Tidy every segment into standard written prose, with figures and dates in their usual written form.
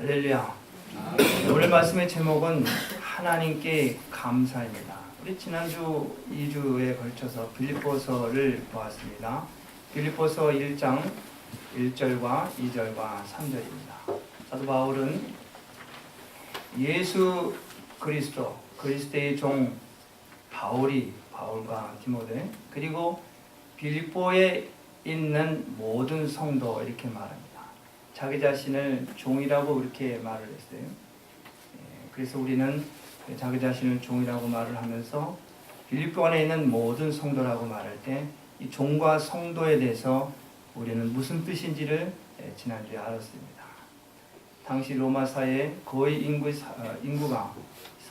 할렐루야. 오늘 말씀의 제목은 하나님께 감사입니다. 우리 지난주 2주에 걸쳐서 빌립보서를 보았습니다. 빌립보서 1장 1절과 2절과 3절입니다. 사도 바울은 예수 그리스도, 그리스도의 종 바울과 디모데, 그리고 빌립보에 있는 모든 성도 이렇게 말합니다. 자기 자신을 종이라고 이렇게 말을 했어요. 그래서 우리는 자기 자신을 종이라고 말을 하면서 빌립보 안에 있는 모든 성도라고 말할 때 이 종과 성도에 대해서 우리는 무슨 뜻인지를 지난주에 알았습니다. 당시 로마 사회의 거의 인구가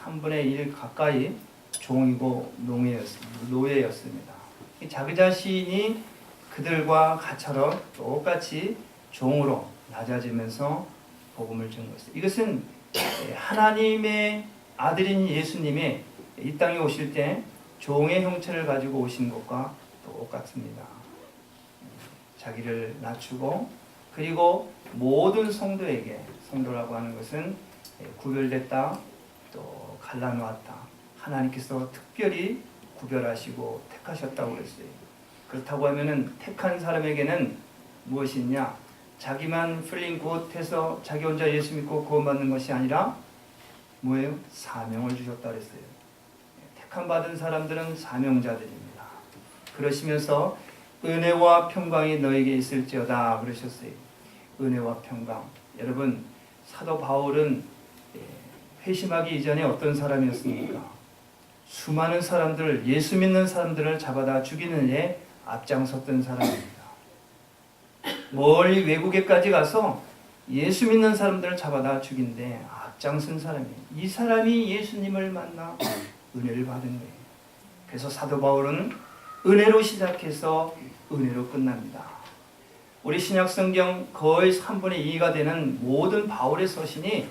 3분의 1 가까이 종이고 노예였습니다. 자기 자신이 그들과 같처럼 똑같이 종으로 낮아지면서 복음을 준 것입니다. 이것은 하나님의 아들인 예수님이 이 땅에 오실 때 종의 형체를 가지고 오신 것과 똑같습니다. 자기를 낮추고 그리고 모든 성도에게, 성도라고 하는 것은 구별됐다, 또 갈라놓았다, 하나님께서 특별히 구별하시고 택하셨다고 그랬어요. 그렇다고 하면은 택한 사람에게는 무엇이 있냐? 자기만 풀린 굿해서 자기 혼자 예수 믿고 구원받는 것이 아니라 뭐예요? 사명을 주셨다 그랬어요. 택함 받은 사람들은 사명자들입니다. 그러시면서 은혜와 평강이 너에게 있을지어다 그러셨어요. 은혜와 평강. 여러분, 사도 바울은 회심하기 이전에 어떤 사람이었습니까? 수많은 사람들을, 예수 믿는 사람들을 잡아다 죽이는 일에 앞장섰던 사람입니다. 멀리 외국에까지 가서 예수 믿는 사람들을 잡아다 죽인데 앞장선 사람이에요. 이 사람이 예수님을 만나 은혜를 받은 거예요. 그래서 사도 바울은 은혜로 시작해서 은혜로 끝납니다. 우리 신약성경 거의 3분의 2가 되는 모든 바울의 서신이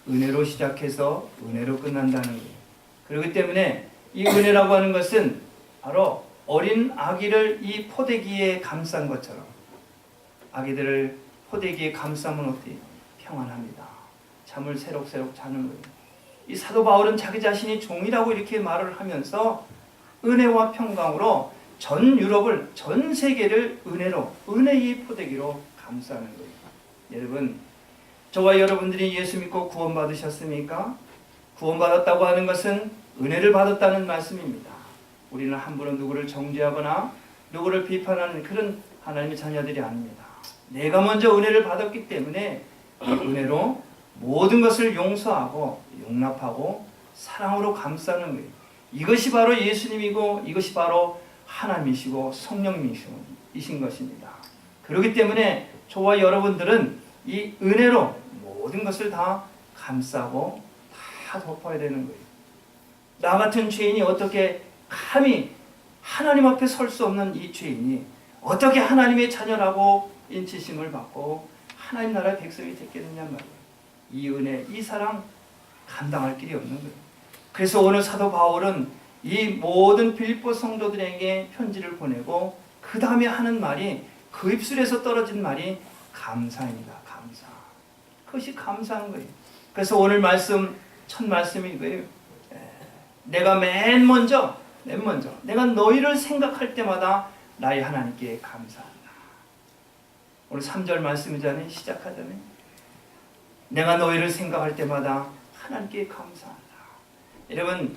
은혜로 시작해서 은혜로 끝난다는 거예요. 그렇기 때문에 이 은혜라고 하는 것은 바로 어린 아기를 이 포대기에 감싼 것처럼, 아기들을 포대기에 감싸면 어때요? 평안합니다. 잠을 새록새록 자는 거예요. 이 사도 바울은 자기 자신이 종이라고 이렇게 말을 하면서 은혜와 평강으로 전 유럽을, 전 세계를 은혜의 포대기로 감싸는 거예요. 여러분, 저와 여러분들이 예수 믿고 구원받으셨습니까? 구원받았다고 하는 것은 은혜를 받았다는 말씀입니다. 우리는 함부로 누구를 정죄하거나 누구를 비판하는 그런 하나님의 자녀들이 아닙니다. 내가 먼저 은혜를 받았기 때문에 은혜로 모든 것을 용서하고 용납하고 사랑으로 감싸는 거예요. 이것이 바로 예수님이고 이것이 바로 하나님이시고 성령님이신 것입니다. 그렇기 때문에 저와 여러분들은 이 은혜로 모든 것을 다 감싸고 다 덮어야 되는 거예요. 나 같은 죄인이 어떻게 감히 하나님 앞에 설 수 없는 이 죄인이 어떻게 하나님의 자녀라고 인치심을 받고 하나님 나라의 백성이 됐겠느냐 말이에요. 이 은혜, 이 사랑 감당할 길이 없는 거예요. 그래서 오늘 사도 바울은 이 모든 빌립보 성도들에게 편지를 보내고 그 다음에 하는 말이, 그 입술에서 떨어진 말이 감사입니다. 감사. 그것이 감사한 거예요. 그래서 오늘 말씀, 첫 말씀이 이거예요. 내가 맨 먼저 내가 너희를 생각할 때마다 나의 하나님께 감사한다. 오늘 3절 말씀이잖아요. 시작하잖아요. 내가 너희를 생각할 때마다 하나님께 감사한다. 여러분,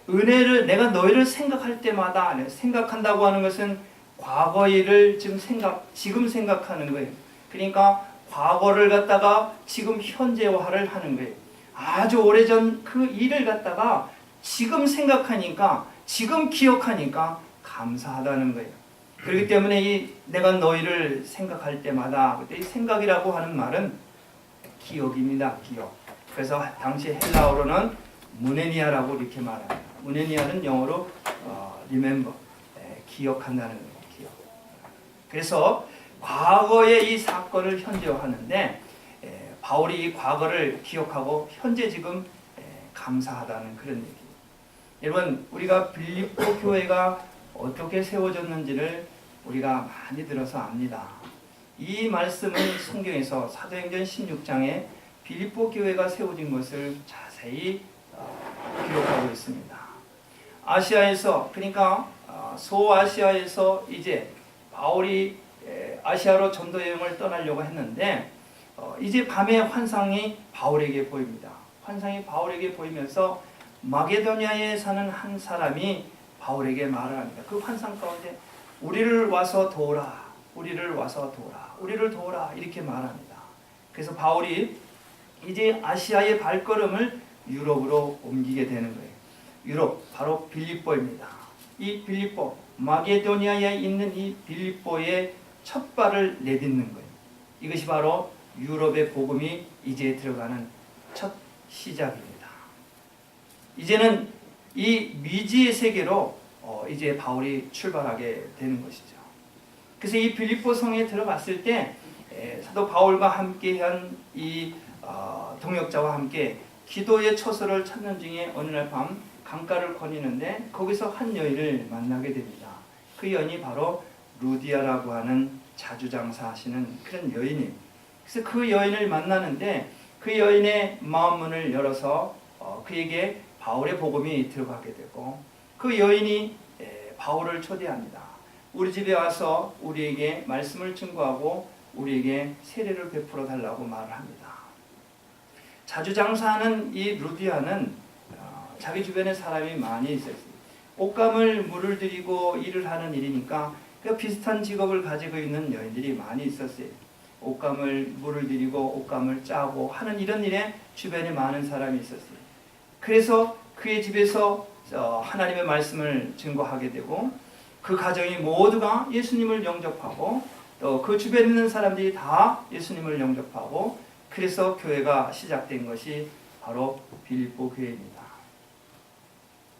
은혜를 내가 너희를 생각할 때마다, 생각한다고 하는 것은 과거의 일을 지금 생각하는 거예요. 그러니까 과거를 갖다가 지금 현재화를 하는 거예요. 아주 오래전 그 일을 갖다가 지금 생각하니까, 지금 기억하니까 감사하다는 거예요. 그렇기 때문에 내가 너희를 생각할 때마다, 그때 이 생각이라고 하는 말은 기억입니다. 기억. 그래서 당시 헬라어로는 무네니아라고 이렇게 말합니다. 무네니아는 영어로 remember, 기억한다는 거예요. 기억. 그래서 과거의 이 사건을 현재화하는데 바울이 이 과거를 기억하고 현재 지금 감사하다는 그런 얘기예요. 여러분, 우리가 빌립보 교회가 어떻게 세워졌는지를 우리가 많이 들어서 압니다. 이 말씀은 성경에서 사도행전 16장에 빌립보 교회가 세워진 것을 자세히 기록하고 있습니다. 아시아에서, 그러니까 소아시아에서 이제 바울이 아시아로 전도 여행을 떠나려고 했는데 이제 밤에 환상이 바울에게 보입니다. 환상이 바울에게 보이면서 마게도냐에 사는 한 사람이 바울에게 말을 합니다. 그 환상 가운데 우리를 와서 도우라, 우리를 와서 도우라, 우리를 도우라 이렇게 말합니다. 그래서 바울이 이제 아시아의 발걸음을 유럽으로 옮기게 되는 거예요. 유럽, 바로 빌립보입니다. 이 빌립보, 마게도니아에 있는 이 빌립보에 첫 발을 내딛는 거예요. 이것이 바로 유럽의 복음이 이제 들어가는 첫 시작입니다. 이제는 이 미지의 세계로 이제 바울이 출발하게 되는 것이죠. 그래서 이 빌립보 성에 들어갔을 때 사도 바울과 함께한 이 동역자와 함께 기도의 처소를 찾는 중에 어느 날 밤 강가를 거니는데 거기서 한 여인을 만나게 됩니다. 그 여인이 바로 루디아라고 하는 자주장사 하시는 그런 여인이에요. 그래서 그 여인을 만나는데 그 여인의 마음문을 열어서 그에게 바울의 복음이 들어가게 되고 그 여인이 바울을 초대합니다. 우리 집에 와서 우리에게 말씀을 증거하고 우리에게 세례를 베풀어 달라고 말을 합니다. 자주장사하는 이 루디아는 자기 주변에 사람이 많이 있었어요. 옷감을 물을 들이고 일을 하는 일이니까 그 비슷한 직업을 가지고 있는 여인들이 많이 있었어요. 옷감을 물을 들이고 옷감을 짜고 하는 이런 일에 주변에 많은 사람이 있었어요. 그래서 그의 집에서 하나님의 말씀을 증거하게 되고 그 가정이 모두가 예수님을 영접하고 또 그 주변에 있는 사람들이 다 예수님을 영접하고 그래서 교회가 시작된 것이 바로 빌립보 교회입니다.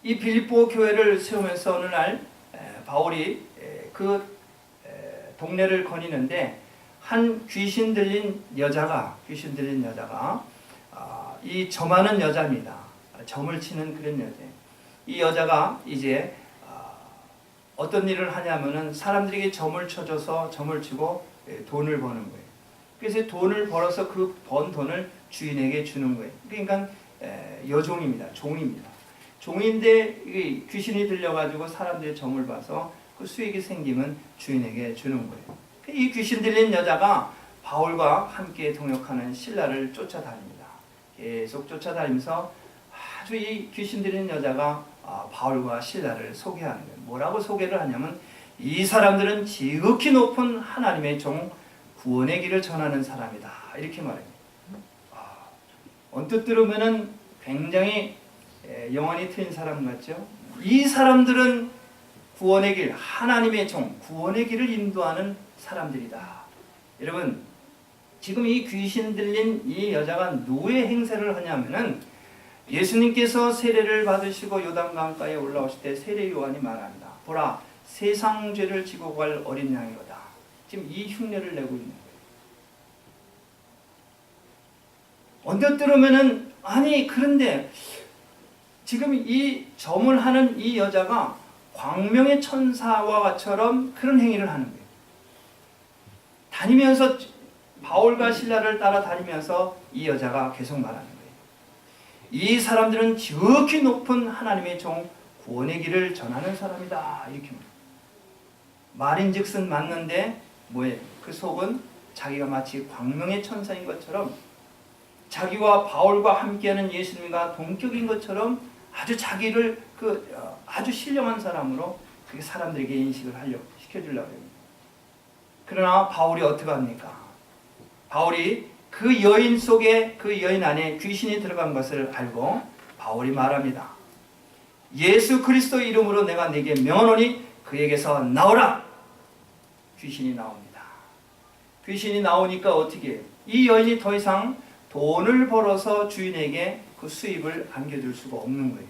이 빌립보 교회를 세우면서 어느 날 바울이 그 동네를 거니는데 한 귀신 들린 여자가 이 점하는 여자입니다. 점을 치는 그런 여자예요. 이 여자가 이제 어떤 일을 하냐면은 사람들에게 점을 쳐줘서 점을 치고 돈을 버는 거예요. 그래서 돈을 벌어서 그 번 돈을 주인에게 주는 거예요. 그러니까 여종입니다. 종입니다. 종인데 귀신이 들려가지고 사람들의 점을 봐서 그 수익이 생기면 주인에게 주는 거예요. 이 귀신 들린 여자가 바울과 함께 동역하는 실라를 쫓아다닙니다. 계속 쫓아다니면서 아주 이 귀신 들린 여자가 바울과 실라를 소개하는 거예요. 뭐라고 소개를 하냐면 이 사람들은 지극히 높은 하나님의 종 구원의 길을 전하는 사람이다. 이렇게 말해요. 언뜻 들으면은 굉장히 영혼이 트인 사람 같죠? 이 사람들은 구원의 길, 하나님의 종, 구원의 길을 인도하는 사람들이다. 여러분, 지금 이 귀신 들린 이 여자가 누구의 행세를 하냐면은 예수님께서 세례를 받으시고 요단강가에 올라오실 때 세례 요한이 말합니다. 보라, 세상 죄를 지고 갈 어린 양이로다. 지금 이 흉내를 내고 있는 거예요. 언뜻 들으면은 아니 그런데 지금 이 점을 하는 이 여자가 광명의 천사와처럼 그런 행위를 하는 거예요. 다니면서 바울과 실라를 따라다니면서 이 여자가 계속 말하는 거예요. 이 사람들은 지극히 높은 하나님의 종 구원의 길을 전하는 사람이다. 이렇게 말인즉슨 맞는데 뭐예요? 그 속은 자기가 마치 광명의 천사인 것처럼 자기와 바울과 함께하는 예수님과 동격인 것처럼 아주 자기를 아주 신령한 사람으로 그게 사람들에게 인식을 시켜주려고 해요. 그러나 바울이 어떻게 합니까? 바울이 그 여인 속에 그 여인 안에 귀신이 들어간 것을 알고 바울이 말합니다. 예수 그리스도 이름으로 내가 네게 명하노니 그에게서 나오라. 귀신이 나옵니다. 귀신이 나오니까 어떻게 해요? 이 여인이 더 이상 돈을 벌어서 주인에게 그 수입을 안겨줄 수가 없는 거예요.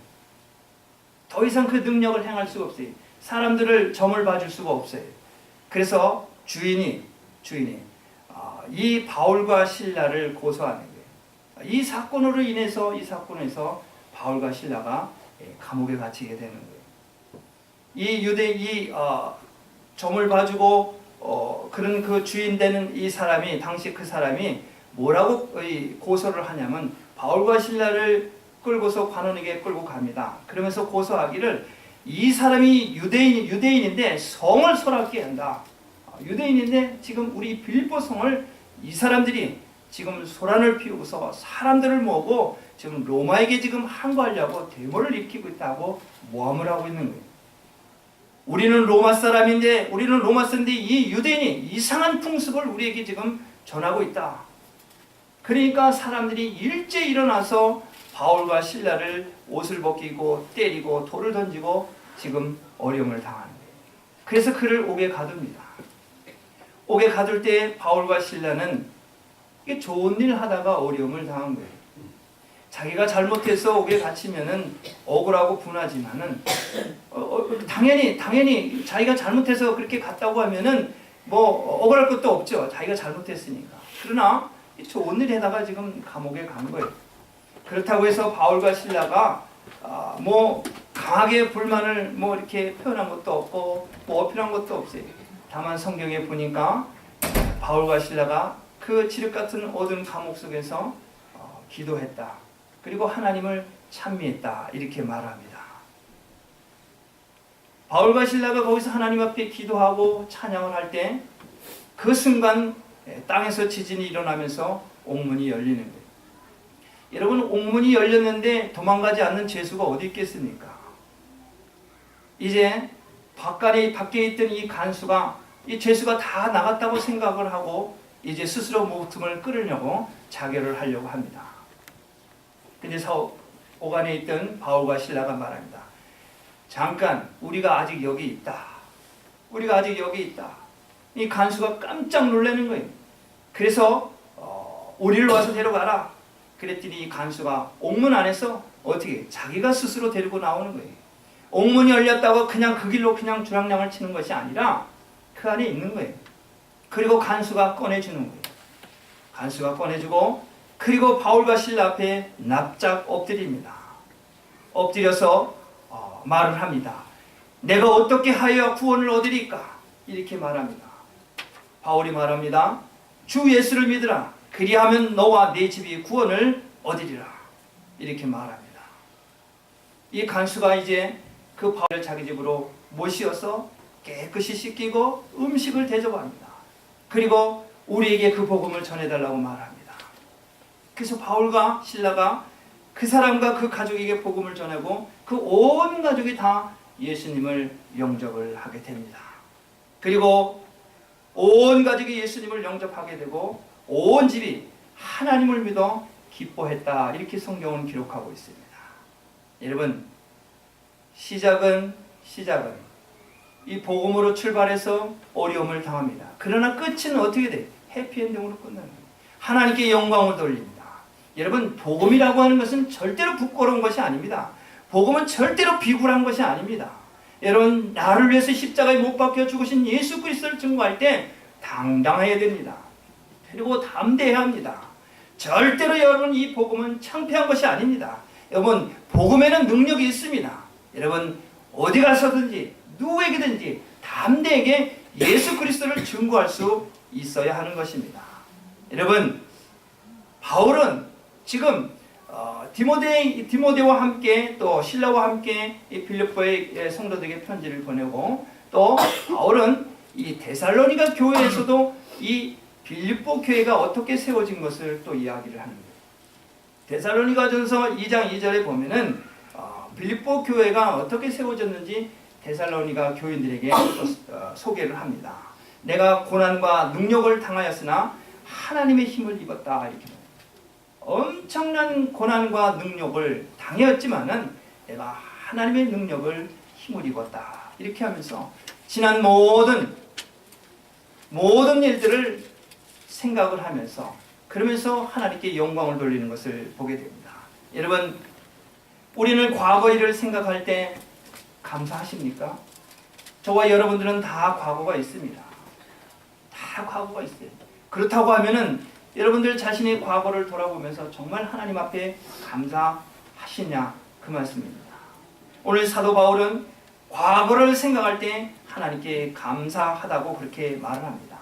더 이상 그 능력을 행할 수가 없어요. 사람들을 점을 봐줄 수가 없어요. 그래서 주인이 이 바울과 실라를 고소하는 거예요. 이 사건으로 인해서 바울과 실라가 감옥에 갇히게 되는 거예요. 점을 봐주고 그런 그 주인 되는 이 사람이 당시 그 사람이 뭐라고 고소를 하냐면 바울과 신라를 끌고서 관원에게 끌고 갑니다. 그러면서 고소하기를 이 사람이 유대인인데 성을 소란케 한다. 유대인인데 지금 우리 빌립보 성을 이 사람들이 지금 소란을 피우고서 사람들을 모으고 지금 로마에게 지금 항거하려고 데모를 일으키고 있다고 모함을 하고 있는 거예요. 우리는 로마 사람인데 이 유대인이 이상한 풍습을 우리에게 지금 전하고 있다. 그러니까 사람들이 일제히 일어나서 바울과 신라를 옷을 벗기고 때리고 돌을 던지고 지금 어려움을 당하는 거예요. 그래서 그를 옥에 가둡니다. 옥에 가둘 때 바울과 신라는 이게 좋은 일 하다가 어려움을 당한 거예요. 자기가 잘못해서 옥에 갇히면은 억울하고 분하지만은 당연히 자기가 잘못해서 그렇게 갔다고 하면은 뭐 억울할 것도 없죠. 자기가 잘못했으니까. 그러나 좋은 일 해다가 지금 감옥에 간 거예요. 그렇다고 해서 바울과 신라가 뭐 강하게 불만을 뭐 이렇게 표현한 것도 없고 뭐 어필한 것도 없어요. 다만 성경에 보니까 바울과 신라가 그 칠흑 같은 어두운 감옥 속에서 기도했다. 그리고 하나님을 찬미했다. 이렇게 말합니다. 바울과 신라가 거기서 하나님 앞에 기도하고 찬양을 할 때 그 순간 땅에서 지진이 일어나면서 옥문이 열리는 거예요. 여러분, 옥문이 열렸는데 도망가지 않는 죄수가 어디 있겠습니까? 이제 밖에 있던 이 간수가 이 죄수가 다 나갔다고 생각을 하고 이제 스스로 목숨을 끊으려고 자결을 하려고 합니다. 근데 옥 안에 있던 바울과 신라가 말합니다. 잠깐, 우리가 아직 여기 있다. 이 간수가 깜짝 놀라는 거예요. 그래서 우리를 와서 데려가라. 그랬더니 이 간수가 옥문 안에서 어떻게 자기가 스스로 데리고 나오는 거예요. 옥문이 열렸다고 그냥 그 길로 그냥 주랑량을 치는 것이 아니라 그 안에 있는 거예요. 그리고 간수가 꺼내주는 거예요. 간수가 꺼내주고 그리고 바울과 신라 앞에 납작 엎드립니다. 엎드려서 말을 합니다. 내가 어떻게 하여 구원을 얻으리까? 이렇게 말합니다. 바울이 말합니다. 주 예수를 믿으라. 그리하면 너와 네 집이 구원을 얻으리라. 이렇게 말합니다. 이 간수가 이제 그 바울을 자기 집으로 모시어서 깨끗이 씻기고 음식을 대접합니다. 그리고 우리에게 그 복음을 전해달라고 말합니다. 그래서 바울과 신라가 그 사람과 그 가족에게 복음을 전하고 그 온 가족이 다 예수님을 영접을 하게 됩니다. 그리고 온 가족이 예수님을 영접하게 되고 온 집이 하나님을 믿어 기뻐했다. 이렇게 성경은 기록하고 있습니다. 여러분, 시작은 이 복음으로 출발해서 어려움을 당합니다. 그러나 끝은 어떻게 돼? 해피엔딩으로 끝나는 거예요. 하나님께 영광을 돌립니다. 여러분, 복음이라고 하는 것은 절대로 부끄러운 것이 아닙니다. 복음은 절대로 비굴한 것이 아닙니다. 여러분, 나를 위해서 십자가에 못 박혀 죽으신 예수 그리스도를 증거할 때 당당해야 됩니다. 그리고 담대해야 합니다. 절대로 여러분, 이 복음은 창피한 것이 아닙니다. 여러분, 복음에는 능력이 있습니다. 여러분, 어디 가서든지 누구에게든지 담대하게 예수 그리스도를 증거할 수 있어야 하는 것입니다. 여러분, 바울은 지금 디모데와 함께 또 신라와 함께 이 빌립보의 성도들에게 편지를 보내고 또 바울은 이 데살로니가 교회에서도 이 빌립보 교회가 어떻게 세워진 것을 또 이야기를 합니다. 데살로니가전서 2장 2절에 보면은 빌립보 교회가 어떻게 세워졌는지 데살로니가 교인들에게 소개를 합니다. 내가 고난과 능력을 당하였으나 하나님의 힘을 입었다. 이렇게 엄청난 고난과 능력을 당했지만은 내가 하나님의 능력을 힘을 입었다. 이렇게 하면서 지난 모든 일들을 생각을 하면서 그러면서 하나님께 영광을 돌리는 것을 보게 됩니다. 여러분, 우리는 과거 일을 생각할 때 감사하십니까? 저와 여러분들은 다 과거가 있습니다. 다 과거가 있어요. 그렇다고 하면은 여러분들 자신의 과거를 돌아보면서 정말 하나님 앞에 감사하시냐 그 말씀입니다. 오늘 사도 바울은 과거를 생각할 때 하나님께 감사하다고 그렇게 말을 합니다.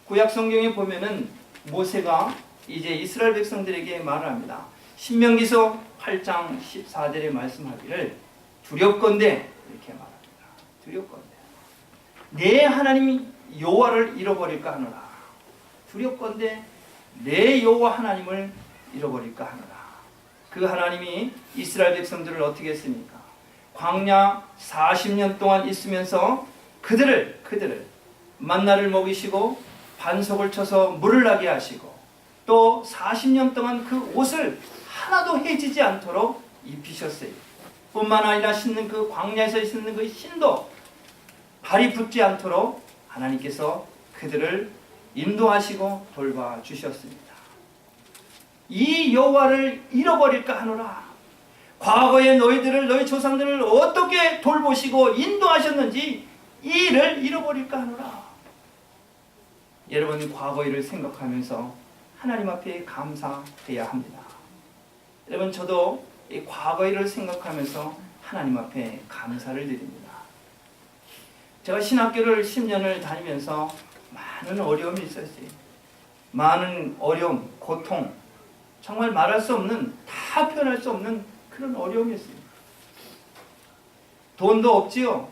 구약 성경에 보면은 모세가 이제 이스라엘 백성들에게 말을 합니다. 신명기서 8장 14절에 말씀하기를 두렵건대 이렇게 말합니다. 두렵건대 내 하나님 여호와를 잃어버릴까 하노라. 두렵건대 내 여호와 하나님을 잃어버릴까 하노라. 그 하나님이 이스라엘 백성들을 어떻게 했습니까? 광야 40년 동안 있으면서 그들을 만나를 먹이시고 반석을 쳐서 물을 나게 하시고 또 40년 동안 그 옷을 하나도 해지지 않도록 입히셨어요. 뿐만 아니라 신는 그 광야에서 신는 그 신도 발이 붙지 않도록 하나님께서 그들을 인도하시고 돌봐주셨습니다. 이 여호와를 잃어버릴까 하노라. 과거에 너희 조상들을 어떻게 돌보시고 인도하셨는지 이 일을 잃어버릴까 하노라. 여러분, 과거 일을 생각하면서 하나님 앞에 감사해야 합니다. 여러분, 저도 이 과거 일을 생각하면서 하나님 앞에 감사를 드립니다. 제가 신학교를 10년을 다니면서 많은 어려움이 있었어요. 많은 어려움, 고통, 정말 말할 수 없는, 다 표현할 수 없는 그런 어려움이 있어요. 돈도 없지요.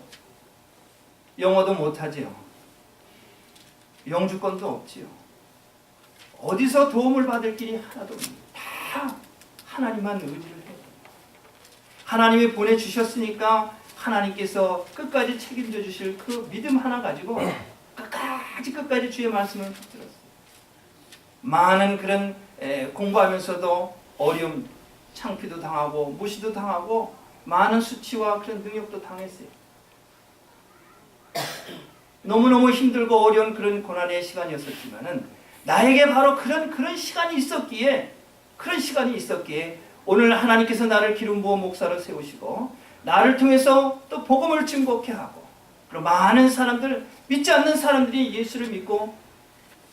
영어도 못하지요. 영주권도 없지요. 어디서 도움을 받을 길이 하나도 없습니다. 다 하나님만 의지를 해요. 하나님이 보내주셨으니까 하나님께서 끝까지 책임져 주실 그 믿음 하나 가지고 끝까지 주의 말씀을 들었어요. 많은 그런 공부하면서도 어려움, 창피도 당하고 무시도 당하고 많은 수치와 그런 능욕도 당했어요. 너무너무 힘들고 어려운 그런 고난의 시간이었었지만은 나에게 바로 그런 시간이 있었기에 오늘 하나님께서 나를 기름 부어 목사로 세우시고 나를 통해서 또 복음을 증거케 하고 그리고 많은 사람들, 믿지 않는 사람들이 예수를 믿고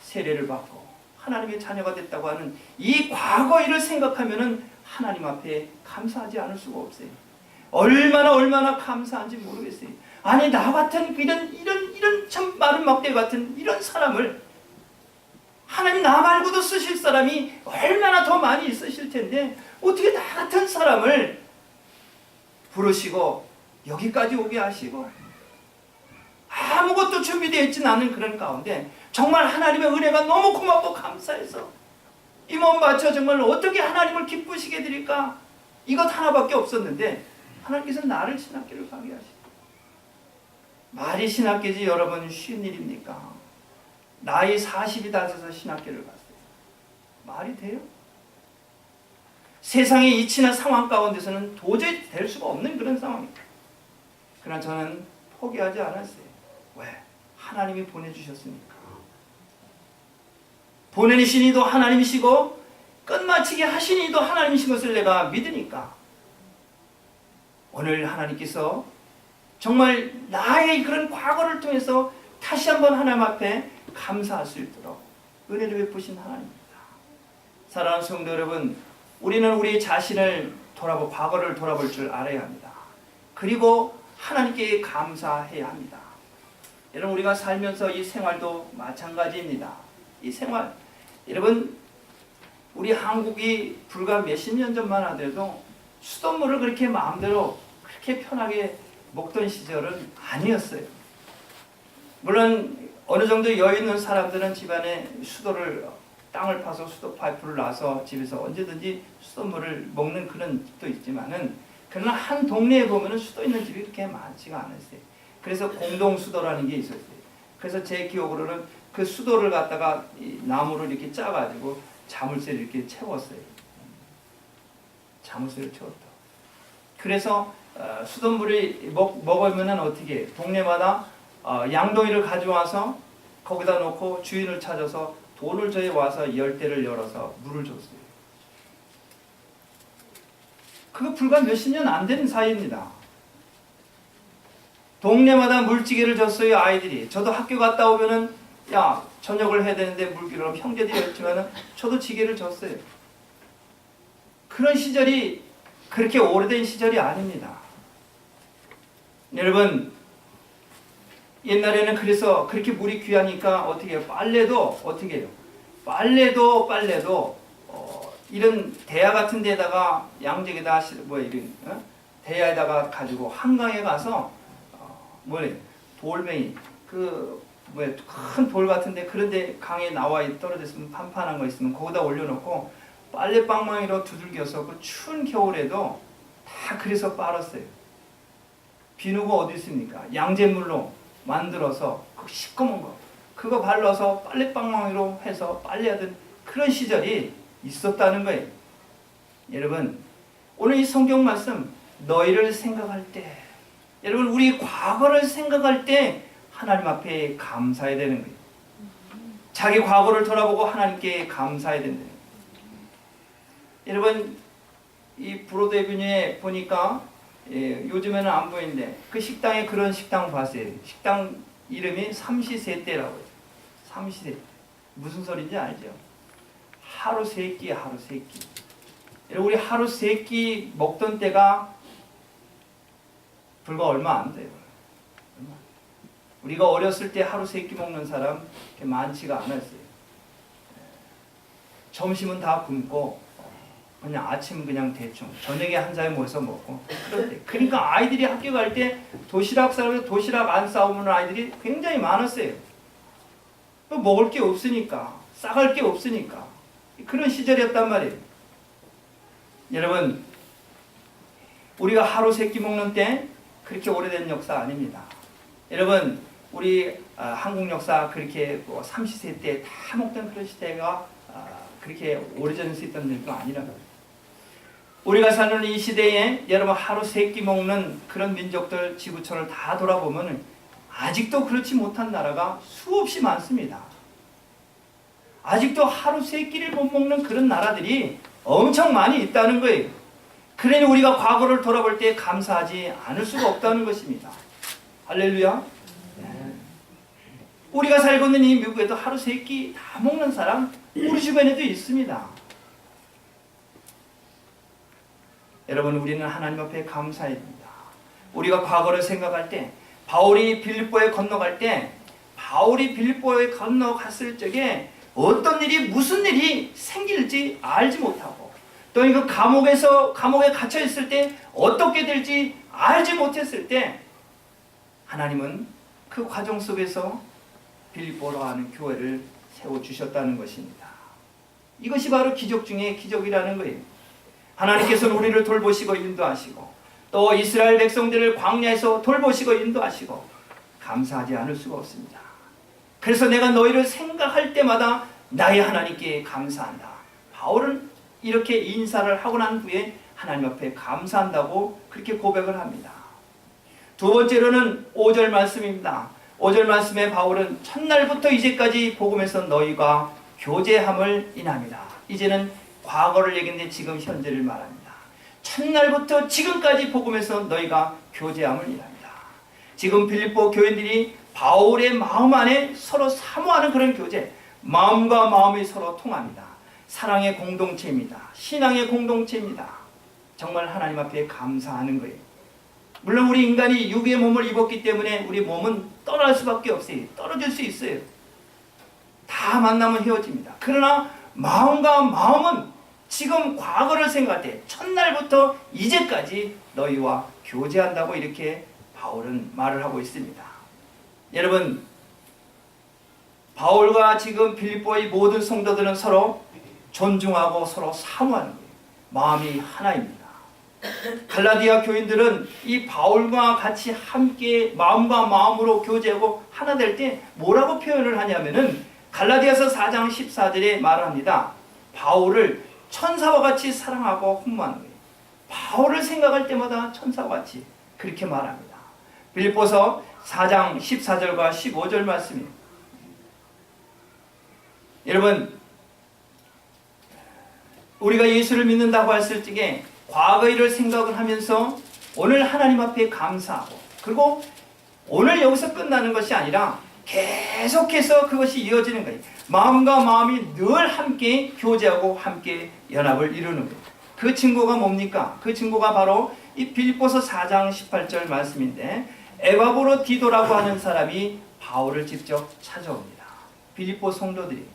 세례를 받고 하나님의 자녀가 됐다고 하는 이 과거 일을 생각하면은 하나님 앞에 감사하지 않을 수가 없어요. 얼마나 감사한지 모르겠어요. 아니, 나 같은 이런 참 마른 막대 같은 이런 사람을 하나님 나 말고도 쓰실 사람이 얼마나 더 많이 있으실 텐데 어떻게 나 같은 사람을 부르시고 여기까지 오게 하시고 아무것도 준비되어 있지는 않은 그런 가운데 정말 하나님의 은혜가 너무 고맙고 감사해서 이 몸 바쳐 정말 어떻게 하나님을 기쁘시게 드릴까? 이것 하나밖에 없었는데 하나님께서 나를 신학교를 가게 하시고 말이 신학교지 여러분 쉬운 일입니까? 나이 40이 다 돼서 신학교를 갔어요. 말이 돼요? 세상의 이치나 상황 가운데서는 도저히 될 수가 없는 그런 상황입니다. 그러나 저는 포기하지 않았어요. 왜? 하나님이 보내주셨으니까. 보내신 이도 하나님이시고 끝마치게 하신 이도 하나님이신 것을 내가 믿으니까 오늘 하나님께서 정말 나의 그런 과거를 통해서 다시 한번 하나님 앞에 감사할 수 있도록 은혜를 베푸신 하나님입니다. 사랑하는 성도 여러분, 우리는 우리 자신을 과거를 돌아볼 줄 알아야 합니다. 그리고 하나님께 감사해야 합니다. 여러분, 우리가 살면서 이 생활도 마찬가지입니다. 이 생활, 여러분, 우리 한국이 불과 몇십 년 전만 하더라도 수돗물을 그렇게 마음대로 그렇게 편하게 먹던 시절은 아니었어요. 물론 어느 정도 여유 있는 사람들은 집안에 땅을 파서 수도 파이프를 놔서 집에서 언제든지 수돗물을 먹는 그런 집도 있지만은 그러나 한 동네에 보면은 수도 있는 집이 그렇게 많지가 않았어요. 그래서 공동수도라는 게 있었어요. 그래서 제 기억으로는 그 수도를 갖다가 나무를 이렇게 짜가지고 자물쇠를 이렇게 채웠어요. 자물쇠를 채웠다. 그래서 수돗물이 먹으면은 어떻게 해요? 동네마다 양동이를 가져와서 거기다 놓고 주인을 찾아서 돈을 저희 와서 열대를 열어서 물을 줬어요. 그거 불과 몇십 년 안 된 사이입니다. 동네마다 물찌개를 줬어요, 아이들이. 저도 학교 갔다 오면은 야, 저녁을 해야 되는데 물기로 형제들이 했지만은 저도 지게를 줬어요. 그런 시절이 그렇게 오래된 시절이 아닙니다. 여러분, 옛날에는 그래서 그렇게 물이 귀하니까 어떻게 해요? 빨래도 어떻게 해요? 빨래도 이런 대야 같은 데다가 양재에다 이런 대야에다가 가지고 한강에 가서 돌멩이 큰 돌 같은데 그런데 강에 나와 떨어져 있으면 판판한 거 있으면 거기다 올려놓고 빨래방망이로 두들겨서 그 추운 겨울에도 다 그래서 빨았어요. 비누가 어디 있습니까? 양잿물로 만들어서 그 시꺼먼 거 그거 발라서 빨래방망이로 해서 빨래하던 그런 시절이 있었다는 거예요. 여러분, 오늘 이 성경 말씀 너희를 생각할 때, 여러분 우리 과거를 생각할 때 하나님 앞에 감사해야 되는 거예요. 자기 과거를 돌아보고 하나님께 감사해야 된다. 여러분, 이 브로드에비뉴에 보니까 요즘에는 안 보이는데 그 식당에 그런 식당 봤어요. 식당 이름이 삼시세때라고 해요. 삼시세때. 무슨 소리인지 알죠? 하루 세 끼, 하루 세 끼. 우리 하루 세 끼 먹던 때가 불과 얼마 안 돼요. 우리가 어렸을 때 하루 세 끼 먹는 사람 많지가 않았어요. 점심은 다 굶고 그냥 아침 그냥 대충 저녁에 한 잔에 모여서 먹고 그럴 때. 그러니까 아이들이 학교 갈 때 도시락 싸우면 도시락 안 싸우는 아이들이 굉장히 많았어요. 먹을 게 없으니까, 싸갈 게 없으니까 그런 시절이었단 말이에요. 여러분, 우리가 하루 세 끼 먹는 때 그렇게 오래된 역사 아닙니다. 여러분, 우리 한국 역사 그렇게 삼시세 때 다 먹던 그런 시대가 그렇게 오래전에 있었던 일도 아니라는 거예요. 우리가 사는 이 시대에 여러분 하루 세 끼 먹는 그런 민족들 지구촌을 다 돌아보면 아직도 그렇지 못한 나라가 수없이 많습니다. 아직도 하루 세 끼를 못 먹는 그런 나라들이 엄청 많이 있다는 거예요. 그러니 우리가 과거를 돌아볼 때 감사하지 않을 수가 없다는 것입니다. 할렐루야. 네. 우리가 살고 있는 이 미국에도 하루 세 끼 다 먹는 사람 우리 주변에도 있습니다. 여러분, 우리는 하나님 앞에 감사해야 됩니다. 우리가 과거를 생각할 때 바울이 빌립보에 건너갈 때 바울이 빌립보에 건너갔을 적에 어떤 일이 무슨 일이 생길지 알지 못하고 또 그 감옥에 갇혀 있을 때 어떻게 될지 알지 못했을 때 하나님은 그 과정 속에서 빌립보로 하는 교회를 세워주셨다는 것입니다. 이것이 바로 기적 중에 기적이라는 거예요. 하나님께서는 우리를 돌보시고 인도하시고 또 이스라엘 백성들을 광야에서 돌보시고 인도하시고 감사하지 않을 수가 없습니다. 그래서 내가 너희를 생각할 때마다 나의 하나님께 감사한다. 바울은 이렇게 인사를 하고 난 후에 하나님 앞에 감사한다고 그렇게 고백을 합니다. 두 번째로는 5절 말씀입니다. 5절 말씀에 바울은 첫날부터 이제까지 복음에서 너희가 교제함을 인합니다. 이제는 과거를 얘기했는데 지금 현재를 말합니다. 첫날부터 지금까지 복음에서 너희가 교제함을 인합니다. 지금 빌립보 교인들이 바울의 마음 안에 서로 사모하는 그런 교제, 마음과 마음이 서로 통합니다. 사랑의 공동체입니다. 신앙의 공동체입니다. 정말 하나님 앞에 감사하는 거예요. 물론 우리 인간이 육의 몸을 입었기 때문에 우리 몸은 떠날 수밖에 없어요. 떨어질 수 있어요. 다 만나면 헤어집니다. 그러나 마음과 마음은 지금 과거를 생각할 때 첫날부터 이제까지 너희와 교제한다고 이렇게 바울은 말을 하고 있습니다. 여러분, 바울과 지금 빌립보의 모든 성도들은 서로 존중하고 서로 사모하는 거예요. 마음이 하나입니다. 갈라디아 교인들은 이 바울과 같이 함께 마음과 마음으로 교제하고 하나 될 때 뭐라고 표현을 하냐면은 갈라디아서 4장 14절에 말합니다. 바울을 천사와 같이 사랑하고 흠모하는 거예요. 바울을 생각할 때마다 천사와 같이 그렇게 말합니다. 빌립보서 4장 14절과 15절 말씀이에요. 여러분, 우리가 예수를 믿는다고 했을 적에 과거 일을 생각을 하면서 오늘 하나님 앞에 감사하고 그리고 오늘 여기서 끝나는 것이 아니라 계속해서 그것이 이어지는 거예요. 마음과 마음이 늘 함께 교제하고 함께 연합을 이루는 거예요. 그 증거가 뭡니까? 그 증거가 바로 이 빌립보서 4장 18절 말씀인데 에바브로 디도라고 하는 사람이 바울을 직접 찾아옵니다. 빌립보 성도들이.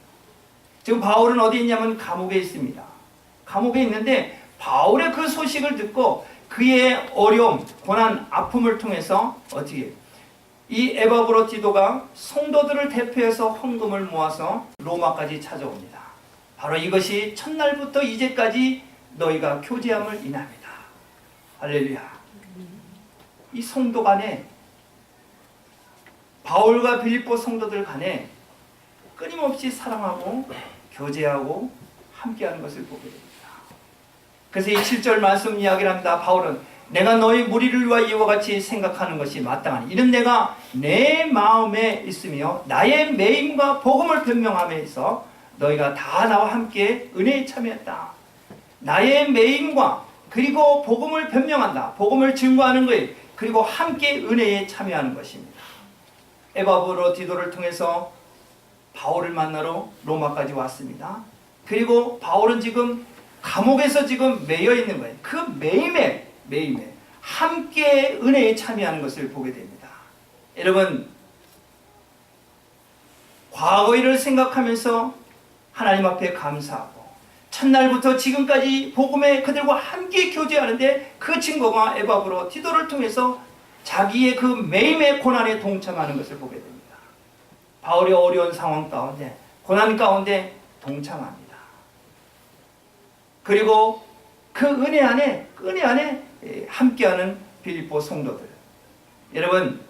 지금 바울은 어디 있냐면 감옥에 있습니다. 감옥에 있는데 바울의 그 소식을 듣고 그의 어려움, 고난, 아픔을 통해서 어떻게 이 에바브로디도가 성도들을 대표해서 헌금을 모아서 로마까지 찾아옵니다. 바로 이것이 첫날부터 이제까지 너희가 교제함을 인합니다. 할렐루야. 이 성도 간에, 바울과 빌립보 성도들 간에 끊임없이 사랑하고 교제하고 함께하는 것을 보게 됩니다. 그래서 이 7절 말씀 이야기를 합니다. 바울은 내가 너희 무리를 위하여 이와 같이 생각하는 것이 마땅하니 이는 내가 내 마음에 있으며 나의 매임과 복음을 변명함에 있어 너희가 다 나와 함께 은혜에 참여했다. 나의 매임과 그리고 복음을 변명한다. 복음을 증거하는 것, 그리고 함께 은혜에 참여하는 것입니다. 에바브로디도를 통해서 바울을 만나러 로마까지 왔습니다. 그리고 바울은 지금 감옥에서 지금 매여 있는 거예요. 그 매임에 함께 은혜에 참여하는 것을 보게 됩니다. 여러분, 과거 일을 생각하면서 하나님 앞에 감사하고 첫날부터 지금까지 복음에 그들과 함께 교제하는데 그 증거가 에바브로디도를 통해서 자기의 그 매임의 고난에 동참하는 것을 보게 됩니다. 바울의 어려운 상황 가운데, 고난 가운데 동참합니다. 그리고 그 은혜 안에 함께하는 빌립보 성도들. 여러분,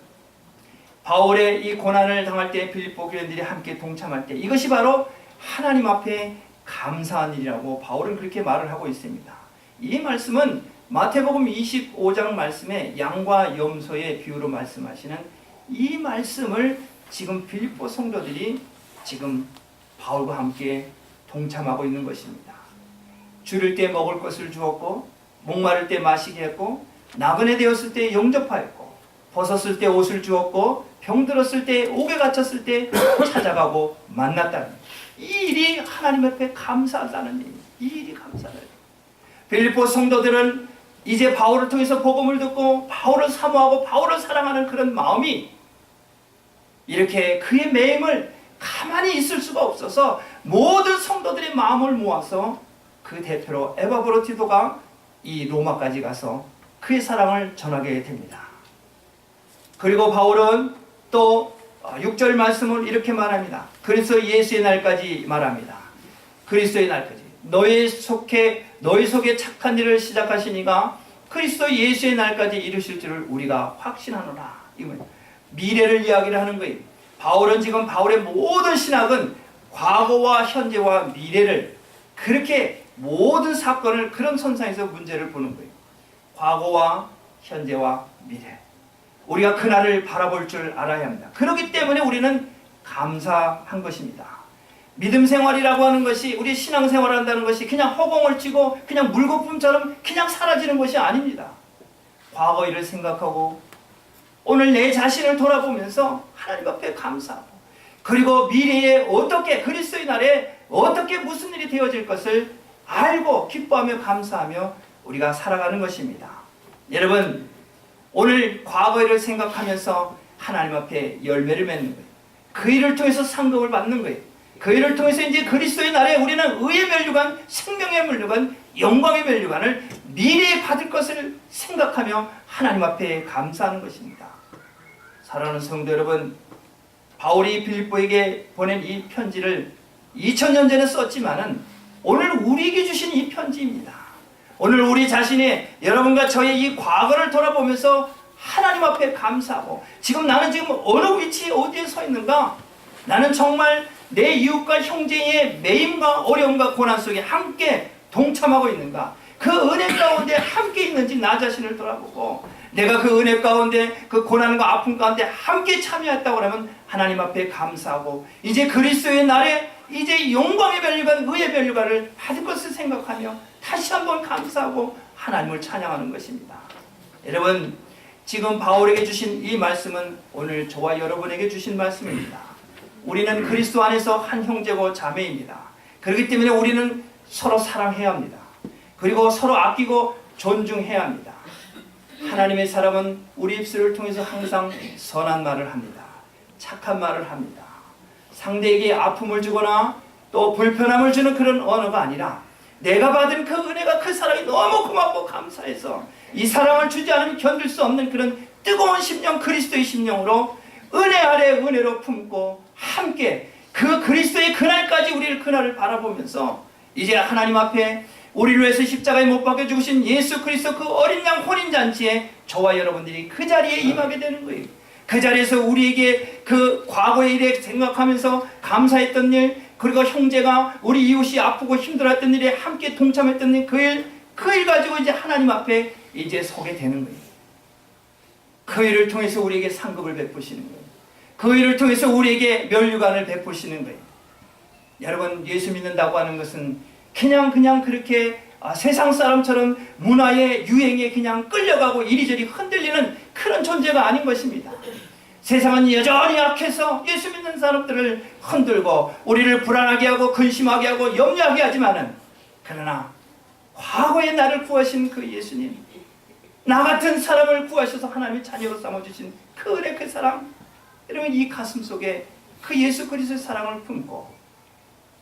바울의 이 고난을 당할 때 빌립보 교인들이 함께 동참할 때 이것이 바로 하나님 앞에 감사한 일이라고 바울은 그렇게 말을 하고 있습니다. 이 말씀은 마태복음 25장 말씀에 양과 염소의 비유로 말씀하시는 이 말씀을 지금 빌립보 성도들이 지금 바울과 함께 동참하고 있는 것입니다. 줄일 때 먹을 것을 주었고, 목마를 때 마시게 했고, 나그네 되었을 때 영접하였고, 벗었을 때 옷을 주었고, 병들었을 때, 옥에 갇혔을 때 찾아가고 만났다는 이 일이 하나님 앞에 감사하다는 일. 이 일이 감사하다. 빌립보 성도들은 이제 바울을 통해서 복음을 듣고 바울을 사모하고 바울을 사랑하는 그런 마음이 이렇게 그의 매임을 가만히 있을 수가 없어서 모든 성도들의 마음을 모아서 그 대표로 에바브로디도가 이 로마까지 가서 그의 사랑을 전하게 됩니다. 그리고 바울은 또 6절 말씀을 이렇게 말합니다. 그리스도 예수의 날까지 말합니다. 그리스도의 날까지 너희 속에 착한 일을 시작하시니가 그리스도 예수의 날까지 이루실 줄을 우리가 확신하노라. 이건 미래를 이야기를 하는 거예요. 바울은 지금 바울의 모든 신학은 과거와 현재와 미래를 그렇게 모든 사건을 그런 선상에서 문제를 보는 거예요. 과거와 현재와 미래. 우리가 그날을 바라볼 줄 알아야 합니다. 그렇기 때문에 우리는 감사한 것입니다. 믿음 생활이라고 하는 것이, 우리 신앙 생활을 한다는 것이 그냥 허공을 치고 그냥 물거품처럼 그냥 사라지는 것이 아닙니다. 과거 일을 생각하고 오늘 내 자신을 돌아보면서 하나님 앞에 감사하고, 그리고 미래에 어떻게, 그리스도의 날에 어떻게 무슨 일이 되어질 것을 알고 기뻐하며 감사하며 우리가 살아가는 것입니다. 여러분, 오늘 과거 일을 생각하면서 하나님 앞에 열매를 맺는 거예요. 그 일을 통해서 상급을 받는 거예요. 그 일을 통해서 이제 그리스도의 날에 우리는 의의 면류관, 생명의 면류관, 영광의 면류관을 미래에 받을 것을 생각하며 하나님 앞에 감사하는 것입니다. 사랑하는 성도 여러분, 바울이 빌립보에게 보낸 이 편지를 2000년 전에 썼지만은 오늘 우리에게 주신 이 편지입니다. 오늘 우리 자신이, 여러분과 저의 이 과거를 돌아보면서 하나님 앞에 감사하고, 지금 나는 지금 어느 위치에 어디에 서 있는가? 나는 정말 내 이웃과 형제의 매임과 어려움과 고난 속에 함께 동참하고 있는가? 그 은혜 가운데 함께 있는지 나 자신을 돌아보고, 내가 그 은혜 가운데, 그 고난과 아픔 가운데 함께 참여했다고 하면 하나님 앞에 감사하고, 이제 그리스도의 날에 이제 영광의 면류관, 의의 면류관을 받을 것을 생각하며 다시 한번 감사하고 하나님을 찬양하는 것입니다. 여러분, 지금 바울에게 주신 이 말씀은 오늘 저와 여러분에게 주신 말씀입니다. 우리는 그리스도 안에서 한 형제고 자매입니다. 그렇기 때문에 우리는 서로 사랑해야 합니다. 그리고 서로 아끼고 존중해야 합니다. 하나님의 사람은 우리 입술을 통해서 항상 선한 말을 합니다. 착한 말을 합니다. 상대에게 아픔을 주거나 또 불편함을 주는 그런 언어가 아니라 내가 받은 그 은혜가 그 사랑이 너무 고맙고 감사해서 이 사랑을 주지 않으면 견딜 수 없는 그런 뜨거운 심령, 그리스도의 심령으로 은혜 아래 은혜로 품고 함께 그 그리스도의 그날까지 우리를 그날을 바라보면서 이제 하나님 앞에 우리를 위해서 십자가에 못 박혀 죽으신 예수 그리스도 그 어린 양 혼인잔치에 저와 여러분들이 그 자리에 임하게 되는 거예요. 그 자리에서 우리에게 그 과거의 일에 생각하면서 감사했던 일, 그리고 형제가 우리 이웃이 아프고 힘들었던 일에 함께 동참했던 일, 그 일 가지고 이제 하나님 앞에 이제 서게 되는 거예요. 그 일을 통해서 우리에게 상급을 베푸시는 거예요. 그 일을 통해서 우리에게 면류관을 베푸시는 거예요. 여러분, 예수 믿는다고 하는 것은 그냥 그렇게 세상 사람처럼 문화의 유행에 그냥 끌려가고 이리저리 흔들리는 그런 존재가 아닌 것입니다. 세상은 여전히 약해서 예수 믿는 사람들을 흔들고 우리를 불안하게 하고 근심하게 하고 염려하게 하지만은, 그러나 과거에 나를 구하신 그 예수님, 나 같은 사람을 구하셔서 하나님의 자녀로 삼아주신 그 은혜, 그 사랑, 여러분 이 가슴 속에 그 예수 그리스도의 사랑을 품고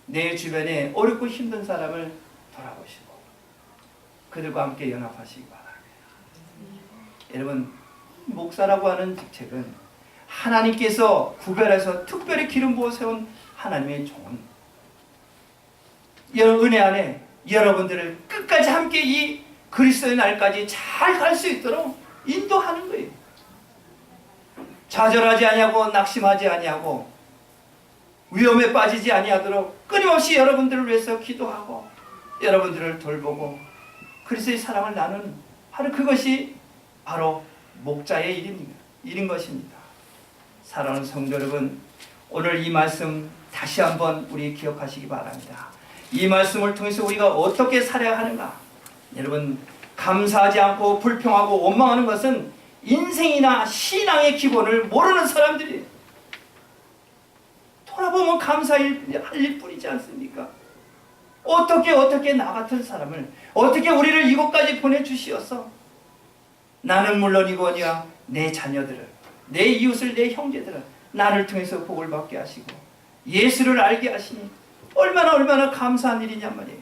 내 주변에 어렵고 힘든 사람을 돌아보시고 그들과 함께 연합하시기 바랍니다. 여러분, 목사라고 하는 직책은 하나님께서 구별해서 특별히 기름 부어 세운 하나님의 종은 은혜 안에 여러분들을 끝까지 함께 이 그리스도의 날까지 잘 갈 수 있도록 인도하는 거예요. 좌절하지 아니하고 낙심하지 아니하고 위험에 빠지지 아니하도록 끊임없이 여러분들을 위해서 기도하고 여러분들을 돌보고 그리스도의 사랑을 나누는 바로 그것이 바로 목자의 일인 것입니다. 사랑하는 성도 여러분, 오늘 이 말씀 다시 한번 우리 기억하시기 바랍니다. 이 말씀을 통해서 우리가 어떻게 살아야 하는가? 여러분, 감사하지 않고 불평하고 원망하는 것은 인생이나 신앙의 기본을 모르는 사람들이에요. 돌아보면 감사할 일뿐이지 않습니까? 어떻게 나 같은 사람을, 어떻게 우리를 이곳까지 보내주시어서 나는 물론이거니와 내 자녀들을, 내 이웃을, 내 형제들을 나를 통해서 복을 받게 하시고 예수를 알게 하시니 얼마나 감사한 일이냔 말이에요.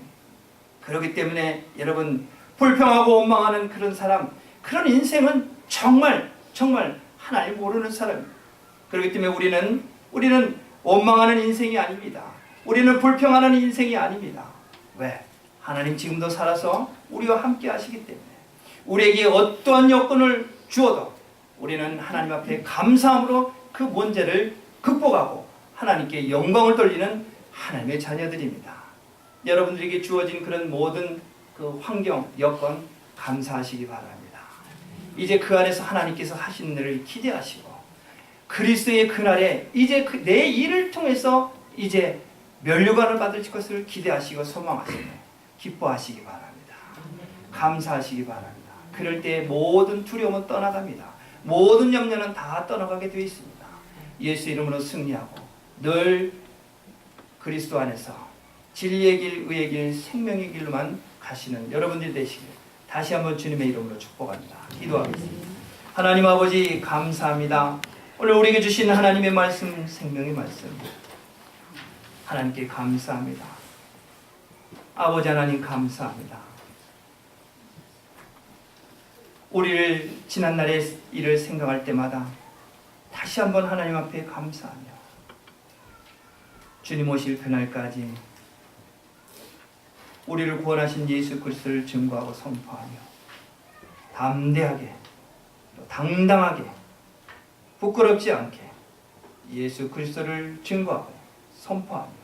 그렇기 때문에 여러분, 불평하고 원망하는 그런 사람, 그런 인생은 정말 하나님 모르는 사람입니다. 그렇기 때문에 우리는 원망하는 인생이 아닙니다. 우리는 불평하는 인생이 아닙니다. 왜? 하나님 지금도 살아서 우리와 함께 하시기 때문에 우리에게 어떠한 여건을 주어도 우리는 하나님 앞에 감사함으로 그 문제를 극복하고 하나님께 영광을 돌리는 하나님의 자녀들입니다. 여러분들에게 주어진 그런 모든 그 환경, 여건 감사하시기 바랍니다. 이제 그 안에서 하나님께서 하시는 일을 기대하시고 그리스도의 그날에 이제 내 일을 통해서 이제 면류관을 받을 것을 기대하시고 소망하시고 기뻐하시기 바랍니다. 감사하시기 바랍니다. 그럴 때 모든 두려움은 떠나갑니다. 모든 염려는 다 떠나가게 되어 있습니다. 예수 이름으로 승리하고 늘 그리스도 안에서 진리의 길, 의의 길, 생명의 길로만 가시는 여러분들이 되시길 다시 한번 주님의 이름으로 축복합니다. 기도하겠습니다. 하나님 아버지 감사합니다. 오늘 우리에게 주신 하나님의 말씀, 생명의 말씀, 하나님께 감사합니다. 아버지 하나님 감사합니다. 우리를 지난날의 일을 생각할 때마다 다시 한번 하나님 앞에 감사하며 주님 오실 그날까지 우리를 구원하신 예수 그리스도를 증거하고 선포하며 담대하게 또 당당하게 부끄럽지 않게 예수 그리스도를 증거하고 선포하며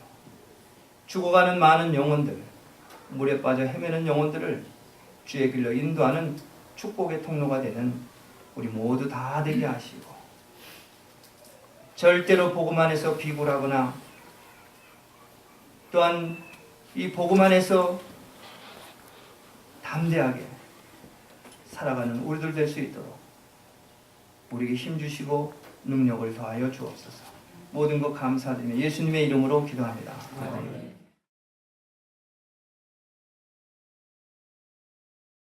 죽어가는 많은 영혼들, 물에 빠져 헤매는 영혼들을 주의 길로 인도하는 축복의 통로가 되는 우리 모두 다 되게 하시고 절대로 복음 안에서 비굴하거나 또한 이 복음 안에서 담대하게 살아가는 우리들 될 수 있도록 우리에게 힘주시고 능력을 더하여 주옵소서. 모든 것 감사드리며 예수님의 이름으로 기도합니다. 아멘.